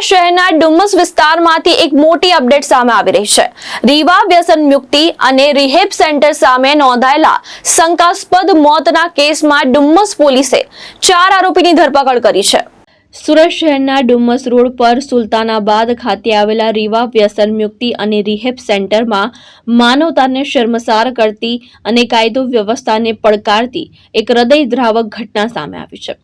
સુરત શહેરના ડુમસ વિસ્તારમાંથી એક મોટી અપડેટ સામે આવી રહી છે। રીવા વ્યસન મુક્તિ અને રિહેબ સેન્ટર સામે નોંધાયેલા શંકાસ્પદ મોતના કેસમાં ડુમસ પોલીસે 4 આરોપીની ધરપકડ કરી છે। સુરત શહેરના ડુમસ રોડ પર સુલતાનાબાદ ખાતે આવેલા રીવા વ્યસન મુક્તિ અને રિહેબ સેન્ટરમાં માનવતાને શર્મસાર કરતી અને કાયદો વ્યવસ્થાને પડકારતી એક હૃદયદ્રાવક ઘટના સામે આવી છે।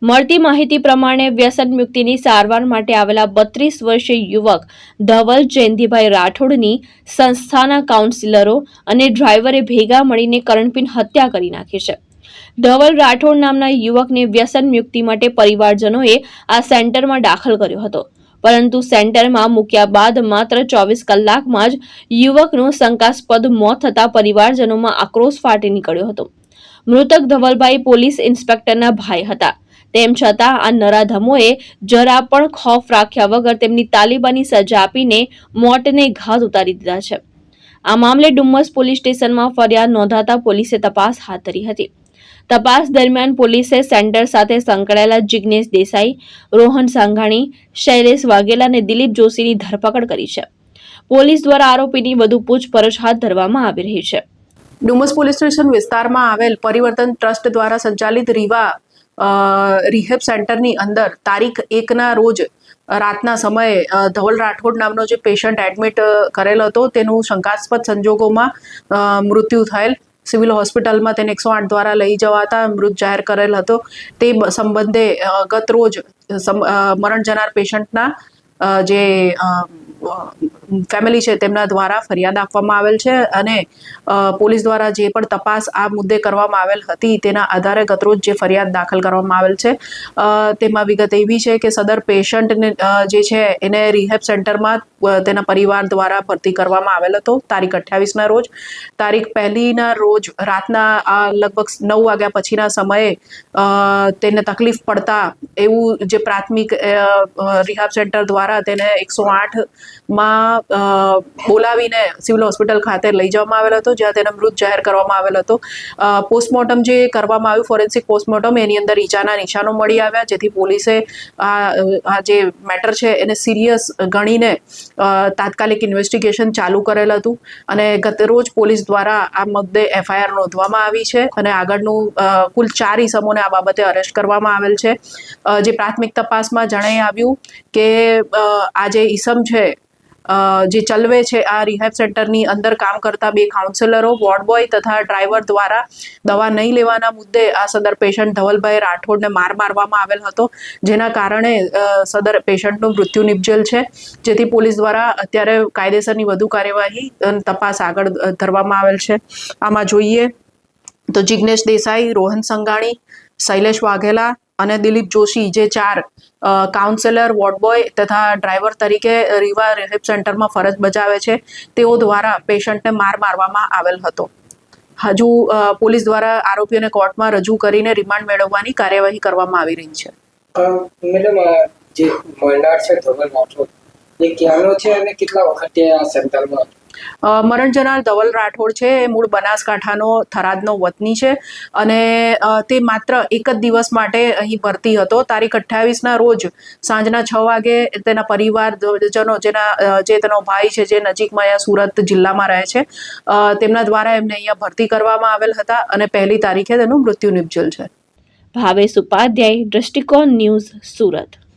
મળતી માહિતી પ્રમાણે વ્યસન મુક્તિની સારવાર માટે આવેલા 32 વર્ષીય યુવક ધવલ જયંતિભાઈ રાઠોડની સંસ્થાના કાઉન્સિલરો અને ડ્રાઈવરે ભેગા મળીને કરણપીન હત્યા કરી નાખી છે। ધવલ રાઠોડ નામના યુવકને વ્યસન મુક્તિ માટે પરિવારજનોએ આ સેન્ટરમાં દાખલ કર્યો હતો, પરંતુ સેન્ટરમાં મૂક્યા બાદ માત્ર 24 કલાકમાં જ યુવકનું શંકાસ્પદ મોત થતા પરિવારજનોમાં આક્રોશ ફાટી નીકળ્યો હતો। મૃતક ધવલભાઈ પોલીસ ઇન્સ્પેક્ટરના ભાઈ હતા, તેમ છતાં આ નરાધમોએ જરા પણ ખૌફ રાખ્યા વગર તેમની તાલિબાની સજા આપીને મોતને ઘાટ ઉતારી દીધા છે। આ મામલે ડુમસ પોલીસ સ્ટેશનમાં ફરિયાદ નોંધાતા પોલીસે તપાસ હાથ ધરી હતી। તપાસ દરમિયાન પોલીસે સેન્ટર સાથે સંકળાયેલા જિગ્નેશ દેસાઈ, રોહન સાંઘાણી, શૈલેષ વાઘેલા અને દિલીપ જોશીની ધરપકડ કરી છે। પોલીસ દ્વારા આરોપીની વધુ પૂછપરછ હાથ ધરવામાં આવી રહી છે। ડુમસ પોલીસ સ્ટેશન વિસ્તારમાં આવેલ પરિવર્તન ટ્રસ્ટ દ્વારા સંચાલિત રીવા રિહેબ સેન્ટરની અંદર તારીખ 1ના રોજ રાતના સમયે ધવલ રાઠોડ નામનો જે પેશન્ટ એડમિટ કરેલ હતો તેનું શંકાસ્પદ સંજોગોમાં મૃત્યુ થયેલ। સિવિલ હોસ્પિટલમાં તેને 108 દ્વારા લઈ જવાતા મૃત જાહેર કરેલ હતો। તે સંબંધે ગત રોજ મરણ જનાર પેશન્ટના જે ફેમિલી છે તેમના દ્વારા ફરિયાદ આપવામાં આવેલ છે અને પોલીસ દ્વારા જે પણ તપાસ આ મુદ્દે કરવામાં આવેલ હતી તેના આધારે ગતરોજ જે ફરિયાદ દાખલ કરવામાં આવેલ છે તેમાં વિગત એવી છે કે સદર પેશન્ટને જે છે એને રિહેબ સેન્ટરમાં તેના પરિવાર દ્વારા ભરતી કરવામાં આવેલ હતો તારીખ 28ના રોજ। તારીખ 1ના રોજ રાતના લગભગ 9 વાગ્યા પછીના સમયે તેને તકલીફ પડતા એવું જે પ્રાથમિક રિહેબ સેન્ટર દ્વારા તેને 108માં બોલાવીને સિવિલ હોસ્પિટલ ખાતે લઈ જવામાં આવેલ હતો, જ્યાં તેને મૃત જાહેર કરવામાં આવેલ હતો। પોસ્ટમોર્ટમ જે કરવામાં આવ્યું, ફોરેન્સિક પોસ્ટમોર્ટમ, એની અંદર ઈજાના નિશાનો મળી આવ્યા, જેથી પોલીસે આ જે મેટર છે એને સિરિયસ ગણીને તાત્કાલિક ઇન્વેસ્ટિગેશન ચાલુ કરેલ હતું અને ગત રોજ પોલીસ દ્વારા આ મુદ્દે FIR નોંધવામાં આવી છે અને આગળનું કુલ 4 ઇસમોને આ બાબતે અરેસ્ટ કરવામાં આવેલ છે। જે પ્રાથમિક તપાસમાં જણાઈ આવ્યું કે આ જે ઇસમ છે જે ચલવે છે આ રિહેબ સેન્ટરની અંદર કામ કરતા 2 કાઉન્સિલરો, વોર્ડ બોય તથા ડ્રાઈવર દ્વારા દવા નહીં લેવાના મુદ્દે આ સદર પેશન્ટ ધવલભાઈ રાઠોડને મારવામાં આવેલ હતો, જેના કારણે સદર પેશન્ટનું મૃત્યુ નિપજેલ છે, જેથી પોલીસ દ્વારા અત્યારે કાયદેસરની વધુ કાર્યવાહી તપાસ આગળ ધરવામાં આવેલ છે। આમાં જોઈએ તો જિગ્નેશ દેસાઈ, રોહન સંઘાણી, શૈલેષ વાઘેલા અને દિલીપ જોશી જે 4 કાઉન્સિલર, વોર્ડ બોય તથા ડ્રાઈવર તરીકે રીવા રિહેબ સેન્ટરમાં ફરજ બજાવે છે, તેઓ દ્વારા પેશન્ટને મારવામાં આવેલ હતો। હજુ પોલીસ દ્વારા આરોપીઓને કોર્ટમાં રજૂ કરીને રિમાન્ડ મેળવવાની કાર્યવાહી કરવામાં આવી રહી છે। મેડમ, જે મરનાર છે ધવલ રાઠોડ, એ ક્યાંનો છે અને કેટલા વખતે આ સેન્ટરમાં? મરણ જનાર ધવલ રાઠોડ છે એ મૂળ બનાસકાંઠાનો થરાદનો વતની છે અને તે માત્ર એક જ દિવસ માટે અહીં ભરતી હતો। તારીખ 28ના રોજ સાંજના 6 વાગે તેના પરિવારજનો જે તેનો ભાઈ છે જે નજીકમાં અહીંયા સુરત જિલ્લામાં રહે છે તેમના દ્વારા એમને અહીંયા ભરતી કરવામાં આવેલ હતા અને 1લી તારીખે તેનું મૃત્યુ નિપજેલ છે। ભાવેશ ઉપાધ્યાય, દ્રષ્ટિકોણ ન્યૂઝ, સુરત।